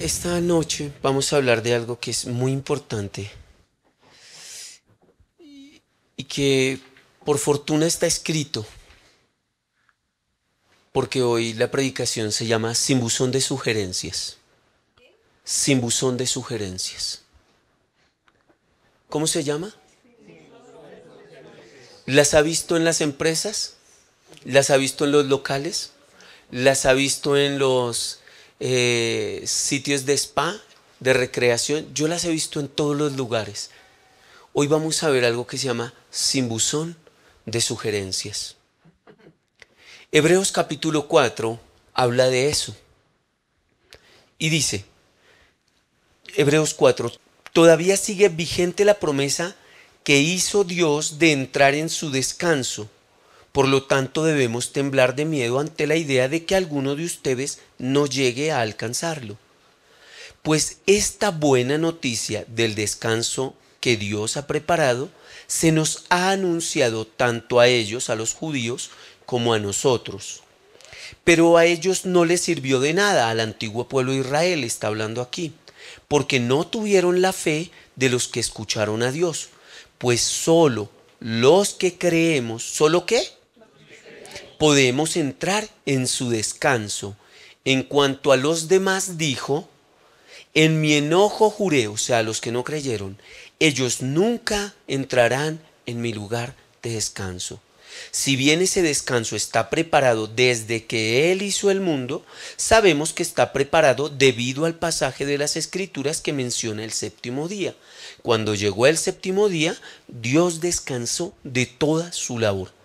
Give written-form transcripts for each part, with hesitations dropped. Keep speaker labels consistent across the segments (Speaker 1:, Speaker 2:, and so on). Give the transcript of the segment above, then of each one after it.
Speaker 1: Esta noche vamos a hablar de algo que es muy importante y que por fortuna está escrito, porque hoy la predicación se llama Sin buzón de sugerencias. Sin buzón de sugerencias. ¿Cómo se llama? ¿Las ha visto en las empresas? ¿Las ha visto en los locales? ¿Las ha visto en los sitios de spa, de recreación? Yo las he visto en todos los lugares. Hoy vamos a ver algo que se llama Sin buzón de sugerencias. Hebreos capítulo 4 habla de eso. Y dice, Hebreos 4, todavía sigue vigente la promesa que hizo Dios de entrar en su descanso. Por lo tanto, debemos temblar de miedo ante la idea de que alguno de ustedes no llegue a alcanzarlo. Pues esta buena noticia del descanso que Dios ha preparado se nos ha anunciado tanto a ellos, a los judíos, como a nosotros. Pero a ellos no les sirvió de nada, al antiguo pueblo de Israel está hablando aquí, porque no tuvieron la fe de los que escucharon a Dios. Pues solo los que creemos, ¿solo qué? Podemos entrar en su descanso. En cuanto a los demás dijo, en mi enojo juré, o sea, los que no creyeron, ellos nunca entrarán en mi lugar de descanso. Si bien ese descanso está preparado desde que Él hizo el mundo, sabemos que está preparado debido al pasaje de las Escrituras que menciona el séptimo día. Cuando llegó el séptimo día, Dios descansó de toda su labor.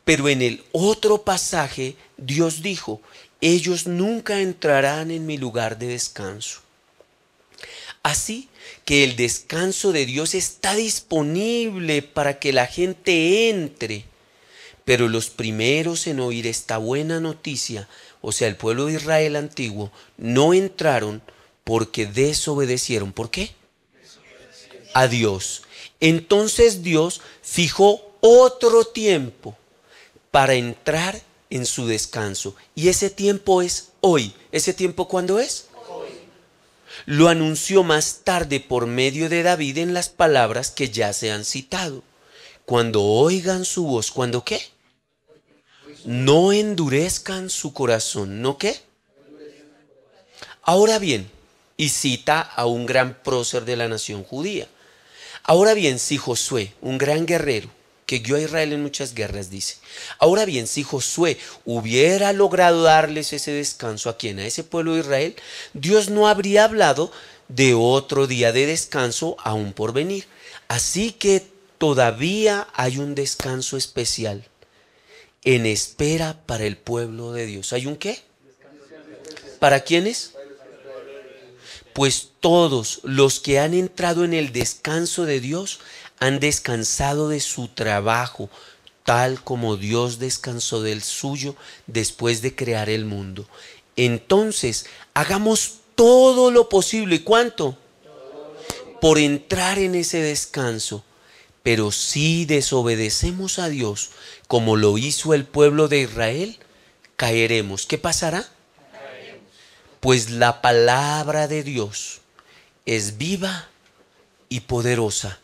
Speaker 1: Pero en el otro pasaje, Dios dijo, ellos nunca entrarán en mi lugar de descanso. Así que el descanso de Dios está disponible para que la gente entre. Pero los primeros en oír esta buena noticia, o sea, el pueblo de Israel antiguo, no entraron porque desobedecieron. ¿Por qué? A Dios. Entonces Dios fijó otro tiempo para entrar en su descanso. Y ese tiempo es hoy. ¿Ese tiempo cuándo es? Lo anunció más tarde por medio de David en las palabras que ya se han citado. Cuando oigan su voz, ¿cuándo qué? No endurezcan su corazón, ¿no qué? Ahora bien, y cita a un gran prócer de la nación judía. Ahora bien, si Josué, un gran guerrero, que guió a Israel en muchas guerras, dice, ahora bien, si Josué hubiera logrado darles ese descanso a quien, a ese pueblo de Israel, Dios no habría hablado de otro día de descanso aún por venir. Así que todavía hay un descanso especial en espera para el pueblo de Dios. ¿Hay un qué? ¿Para quiénes? Pues todos los que han entrado en el descanso de Dios han descansado de su trabajo, tal como Dios descansó del suyo después de crear el mundo. Entonces, hagamos todo lo posible. ¿Cuánto? Por entrar en ese descanso. Pero si desobedecemos a Dios, como lo hizo el pueblo de Israel, caeremos. ¿Qué pasará? Pues la palabra de Dios es viva y poderosa.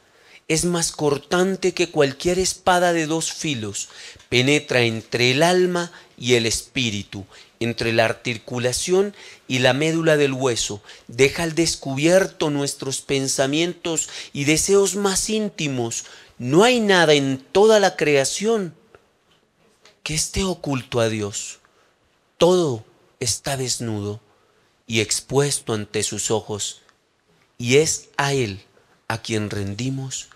Speaker 1: Es más cortante que cualquier espada de dos filos. Penetra entre el alma y el espíritu, entre la articulación y la médula del hueso. Deja al descubierto nuestros pensamientos y deseos más íntimos. No hay nada en toda la creación que esté oculto a Dios. Todo está desnudo y expuesto ante sus ojos, y es a Él a quien rendimos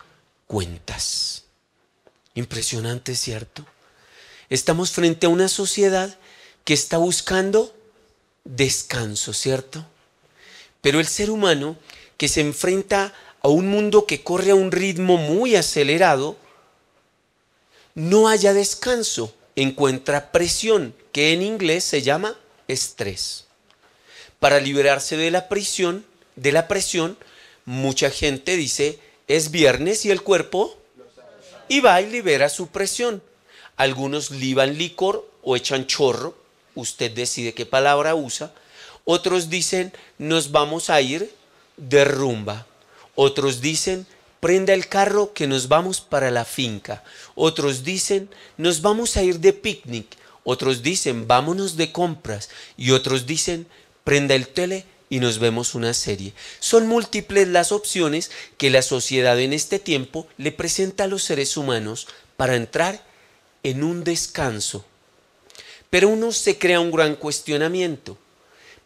Speaker 1: cuentas. Impresionante, ¿cierto? Estamos frente a una sociedad que está buscando descanso, ¿cierto? Pero el ser humano que se enfrenta a un mundo que corre a un ritmo muy acelerado, no haya descanso, encuentra presión, que en inglés se llama estrés. Para liberarse de la presión, mucha gente dice, es viernes y el cuerpo, y va y libera su presión. Algunos liban licor o echan chorro, usted decide qué palabra usa, Otros dicen, nos vamos a ir de rumba. Otros dicen, prenda el carro que nos vamos para la finca. Otros dicen, nos vamos a ir de picnic. Otros dicen, vámonos de compras. Y otros dicen, prenda el tele y nos vemos una serie. Son múltiples las opciones que la sociedad en este tiempo le presenta a los seres humanos para entrar en un descanso. Pero uno se crea un gran cuestionamiento.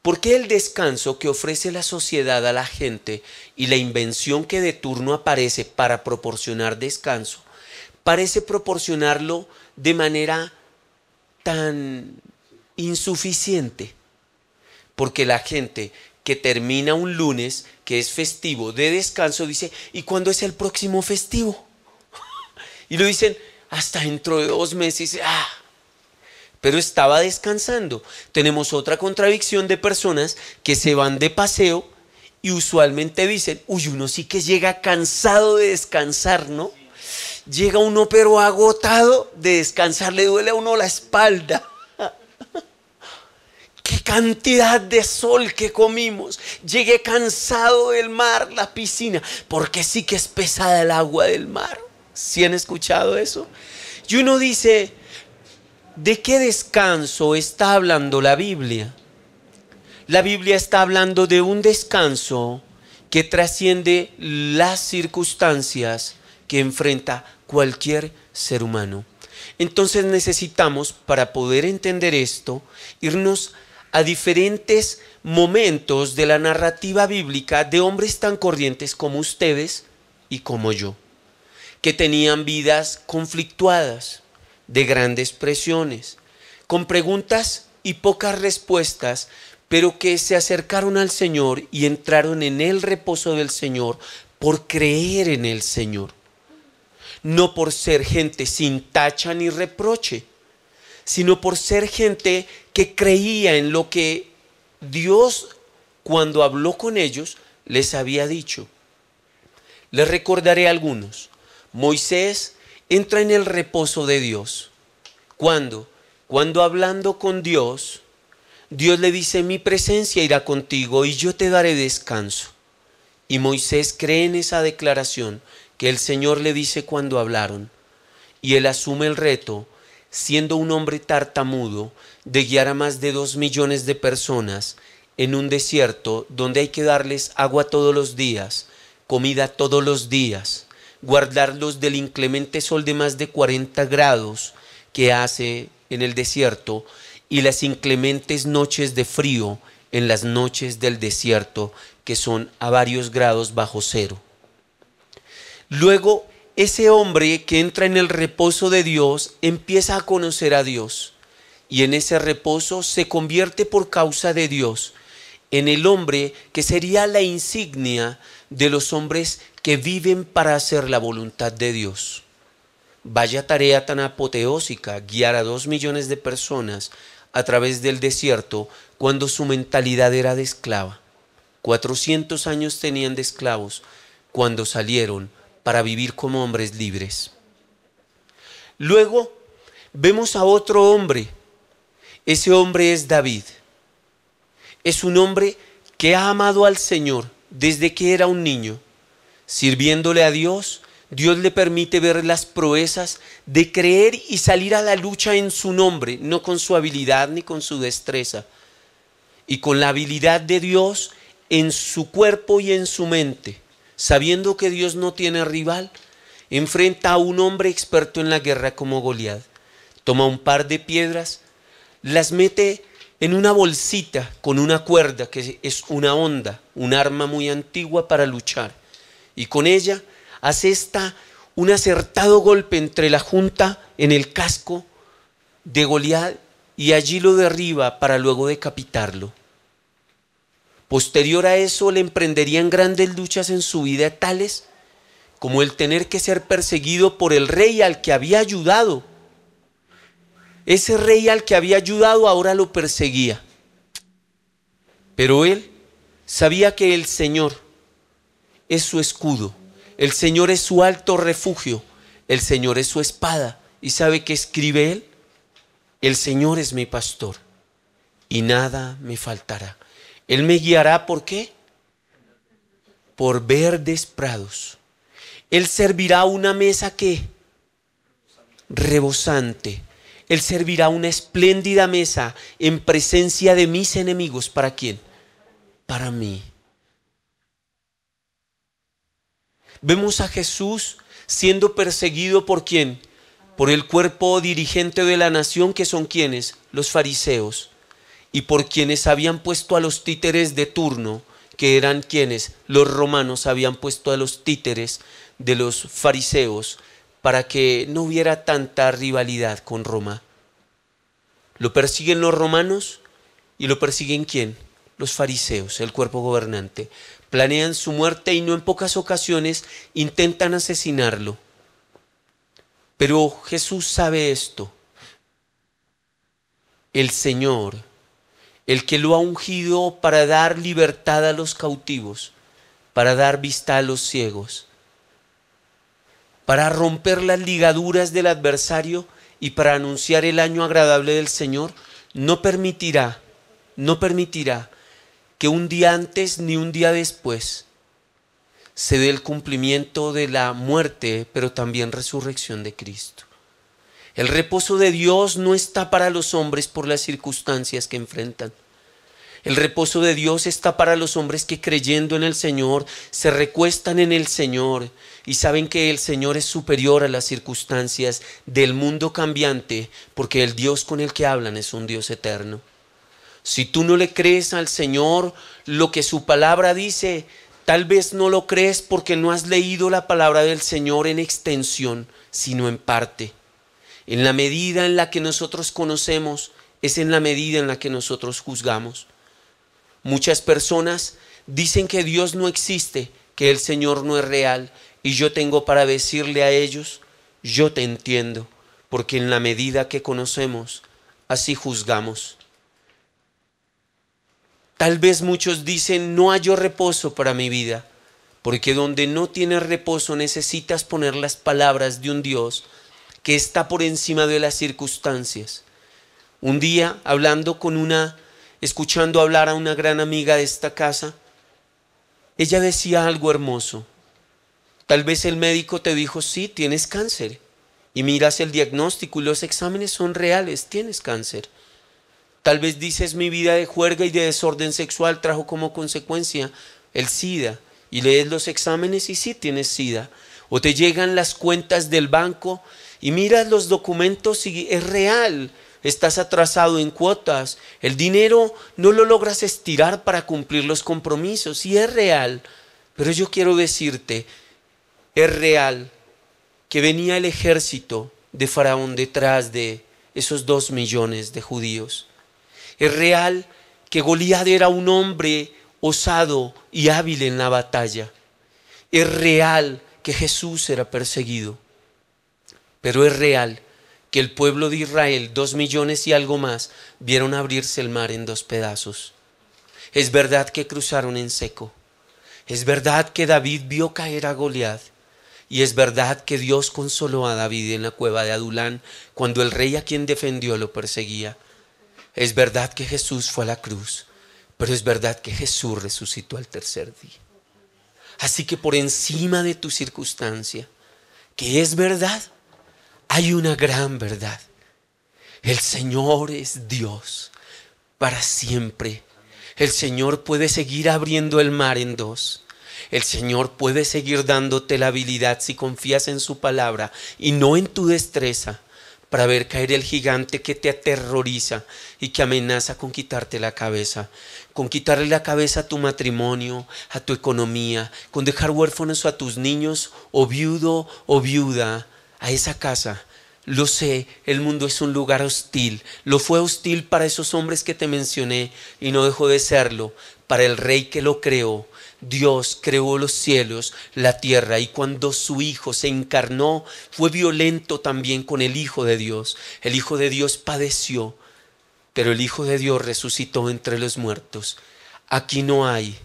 Speaker 1: ¿Por qué el descanso que ofrece la sociedad a la gente y la invención que de turno aparece para proporcionar descanso, parece proporcionarlo de manera tan insuficiente? Porque la gente que termina un lunes, que es festivo, de descanso, dice, ¿y cuándo es el próximo festivo? Y lo dicen hasta dentro de 2 meses, y dice, pero estaba descansando. Tenemos otra contradicción de personas que se van de paseo y usualmente dicen, uy, uno sí que llega cansado de descansar, ¿no? Llega uno pero agotado de descansar, le duele a uno la espalda. ¡Qué cantidad de sol que comimos! Llegué cansado del mar, la piscina, porque sí que es pesada el agua del mar. ¿Sí han escuchado eso? Y uno dice, ¿de qué descanso está hablando la Biblia? La Biblia está hablando de un descanso que trasciende las circunstancias que enfrenta cualquier ser humano. Entonces necesitamos, para poder entender esto, irnos a diferentes momentos de la narrativa bíblica de hombres tan corrientes como ustedes y como yo, que tenían vidas conflictuadas, de grandes presiones, con preguntas y pocas respuestas, pero que se acercaron al Señor y entraron en el reposo del Señor por creer en el Señor. No por ser gente sin tacha ni reproche, sino por ser gente que creía en lo que Dios, cuando habló con ellos, les había dicho. Les recordaré algunos. Moisés entra en el reposo de Dios. ¿Cuándo? Cuando hablando con Dios, Dios le dice, mi presencia irá contigo y yo te daré descanso. Y Moisés cree en esa declaración que el Señor le dice cuando hablaron. Y él asume el reto, siendo un hombre tartamudo, de guiar a más de 2 millones de personas en un desierto donde hay que darles agua todos los días, comida todos los días, guardarlos del inclemente sol de más de 40 grados que hace en el desierto y las inclementes noches de frío en las noches del desierto que son a varios grados bajo cero. Luego, ese hombre que entra en el reposo de Dios empieza a conocer a Dios y en ese reposo se convierte por causa de Dios en el hombre que sería la insignia de los hombres que viven para hacer la voluntad de Dios. Vaya tarea tan apoteósica guiar a 2 millones de personas a través del desierto cuando su mentalidad era de esclava. 400 años tenían de esclavos cuando salieron para vivir como hombres libres. Luego vemos a otro hombre. Ese hombre es David. Es un hombre que ha amado al Señor desde que era un niño. Sirviéndole a Dios, Dios le permite ver las proezas de creer y salir a la lucha en su nombre, no con su habilidad ni con su destreza. Y con la habilidad de Dios en su cuerpo y en su mente, sabiendo que Dios no tiene rival, enfrenta a un hombre experto en la guerra como Goliat. Toma un par de piedras, las mete en una bolsita con una cuerda que es una honda, un arma muy antigua para luchar. Y con ella hace un acertado golpe entre la junta en el casco de Goliat y allí lo derriba para luego decapitarlo. Posterior a eso le emprenderían grandes luchas en su vida, tales como el tener que ser perseguido por el rey al que había ayudado. Ese rey al que había ayudado ahora lo perseguía. Pero él sabía que el Señor es su escudo, el Señor es su alto refugio, el Señor es su espada. ¿Y sabe qué escribe él? El Señor es mi pastor y nada me faltará. Él me guiará, ¿por qué? Por verdes prados. Él servirá una mesa que rebosante. Él servirá una espléndida mesa en presencia de mis enemigos. ¿Para quién? Para mí. Vemos a Jesús siendo perseguido ¿por quién? Por el cuerpo dirigente de la nación, que son ¿quiénes? Los fariseos. Y por quienes habían puesto a los títeres de turno, que eran quienes, los romanos habían puesto a los títeres de los fariseos para que no hubiera tanta rivalidad con Roma. Lo persiguen los romanos y lo persiguen ¿quién? Los fariseos, el cuerpo gobernante. Planean su muerte y no en pocas ocasiones intentan asesinarlo. Pero Jesús sabe esto. El Señor, el que lo ha ungido para dar libertad a los cautivos, para dar vista a los ciegos, para romper las ligaduras del adversario y para anunciar el año agradable del Señor, no permitirá que un día antes ni un día después se dé el cumplimiento de la muerte, pero también resurrección de Cristo. El reposo de Dios no está para los hombres por las circunstancias que enfrentan. El reposo de Dios está para los hombres que creyendo en el Señor se recuestan en el Señor y saben que el Señor es superior a las circunstancias del mundo cambiante, porque el Dios con el que hablan es un Dios eterno. Si tú no le crees al Señor lo que su palabra dice, tal vez no lo crees porque no has leído la palabra del Señor en extensión, sino en parte. En la medida en la que nosotros conocemos, es en la medida en la que nosotros juzgamos. Muchas personas dicen que Dios no existe, que el Señor no es real, y yo tengo para decirle a ellos, yo te entiendo, porque en la medida que conocemos, así juzgamos. Tal vez muchos dicen, no hallo reposo para mi vida, porque donde no tienes reposo necesitas poner las palabras de un Dios que está por encima de las circunstancias. Un día, escuchando hablar a una gran amiga de esta casa, ella decía algo hermoso. Tal vez el médico te dijo, sí, tienes cáncer. Y miras el diagnóstico y los exámenes son reales, tienes cáncer. Tal vez dices, mi vida de juerga y de desorden sexual trajo como consecuencia el SIDA. Y lees los exámenes y sí tienes SIDA. O te llegan las cuentas del banco y miras los documentos y es real. Estás atrasado en cuotas. El dinero no lo logras estirar para cumplir los compromisos. Y es real. Pero yo quiero decirte, es real que venía el ejército de Faraón detrás de esos 2 millones de judíos. Es real que Goliat era un hombre osado y hábil en la batalla. Es real que Jesús era perseguido. Pero es real que el pueblo de Israel, 2 millones y algo más, vieron abrirse el mar en 2 pedazos. Es verdad que cruzaron en seco. Es verdad que David vio caer a Goliat. Y es verdad que Dios consoló a David en la cueva de Adulán cuando el rey a quien defendió lo perseguía. Es verdad que Jesús fue a la cruz, pero es verdad que Jesús resucitó al 3er día. Así que por encima de tu circunstancia, que es verdad, hay una gran verdad. El Señor es Dios para siempre. El Señor puede seguir abriendo el mar en 2. El Señor puede seguir dándote la habilidad si confías en su palabra y no en tu destreza para ver caer el gigante que te aterroriza y que amenaza con quitarte la cabeza, con quitarle la cabeza a tu matrimonio, a tu economía, con dejar huérfanos a tus niños o viudo o viuda a esa casa. Lo sé, el mundo es un lugar hostil. Lo fue hostil para esos hombres que te mencioné y no dejó de serlo para el Rey que lo creó. Dios creó los cielos, la tierra, y cuando su Hijo se encarnó, fue violento también con el Hijo de Dios. El Hijo de Dios padeció, pero el Hijo de Dios resucitó entre los muertos. Aquí no hay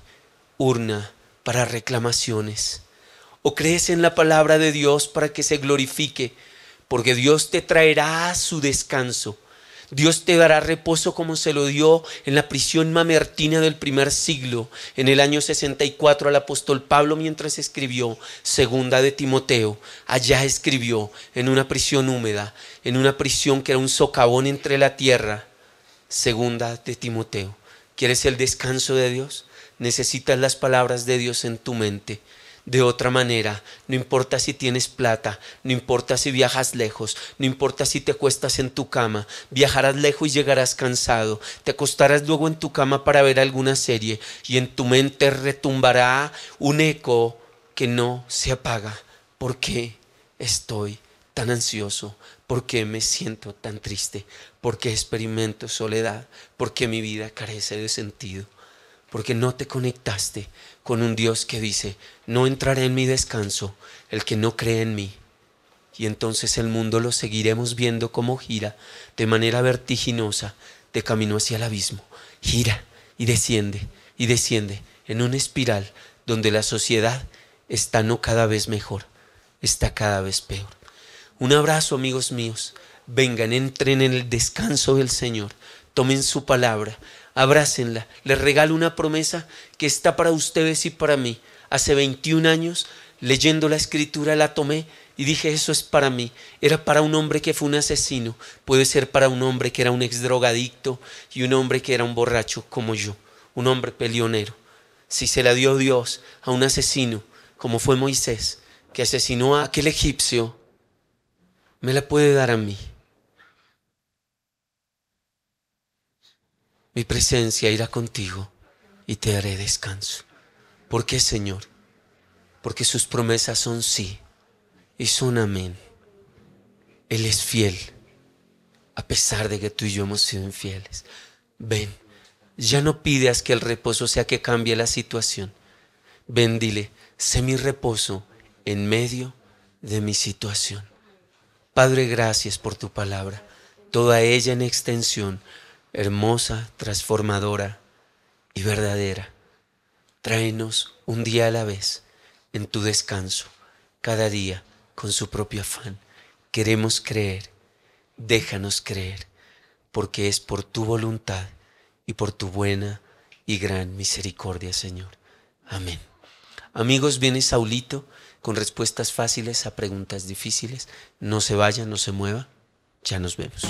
Speaker 1: urna para reclamaciones. O crees en la palabra de Dios para que se glorifique, porque Dios te traerá a su descanso. Dios te dará reposo como se lo dio en la prisión mamertina del primer siglo, en el año 64 al apóstol Pablo mientras escribió Segunda de Timoteo. Allá escribió, en una prisión húmeda, en una prisión que era un socavón entre la tierra. Segunda de Timoteo. ¿Quieres el descanso de Dios? Necesitas las palabras de Dios en tu mente. De otra manera, no importa si tienes plata, no importa si viajas lejos, no importa si te acuestas en tu cama, viajarás lejos y llegarás cansado, te acostarás luego en tu cama para ver alguna serie y en tu mente retumbará un eco que no se apaga. ¿Por qué estoy tan ansioso? ¿Por qué me siento tan triste? ¿Por qué experimento soledad? ¿Por qué mi vida carece de sentido? Porque no te conectaste con un Dios que dice, no entrará en mi descanso el que no cree en mí. Y entonces el mundo lo seguiremos viendo como gira de manera vertiginosa de camino hacia el abismo. Gira y desciende en una espiral donde la sociedad está no cada vez mejor, está cada vez peor. Un abrazo, amigos míos. Vengan, entren en el descanso del Señor. Tomen su palabra, abrácenla. Les regalo una promesa que está para ustedes y para mí. Hace 21 años, leyendo la escritura, la tomé y dije, eso es para mí. Era para un hombre que fue un asesino. Puede ser para un hombre que era un exdrogadicto y un hombre que era un borracho como yo. Un hombre peleonero. Si se la dio Dios a un asesino, como fue Moisés, que asesinó a aquel egipcio, me la puede dar a mí. Mi presencia irá contigo y te daré descanso. ¿Por qué, Señor? Porque sus promesas son sí y son amén. Él es fiel, a pesar de que tú y yo hemos sido infieles. Ven, ya no pidas que el reposo sea que cambie la situación. Ven, dile, sé mi reposo en medio de mi situación. Padre, gracias por tu palabra, toda ella en extensión, hermosa, transformadora y verdadera. Tráenos un día a la vez en tu descanso, cada día con su propio afán. Queremos creer, déjanos creer, porque es por tu voluntad y por tu buena y gran misericordia, Señor. Amén. Amigos, viene Saulito con respuestas fáciles a preguntas difíciles. No se vaya, no se mueva. Ya nos vemos.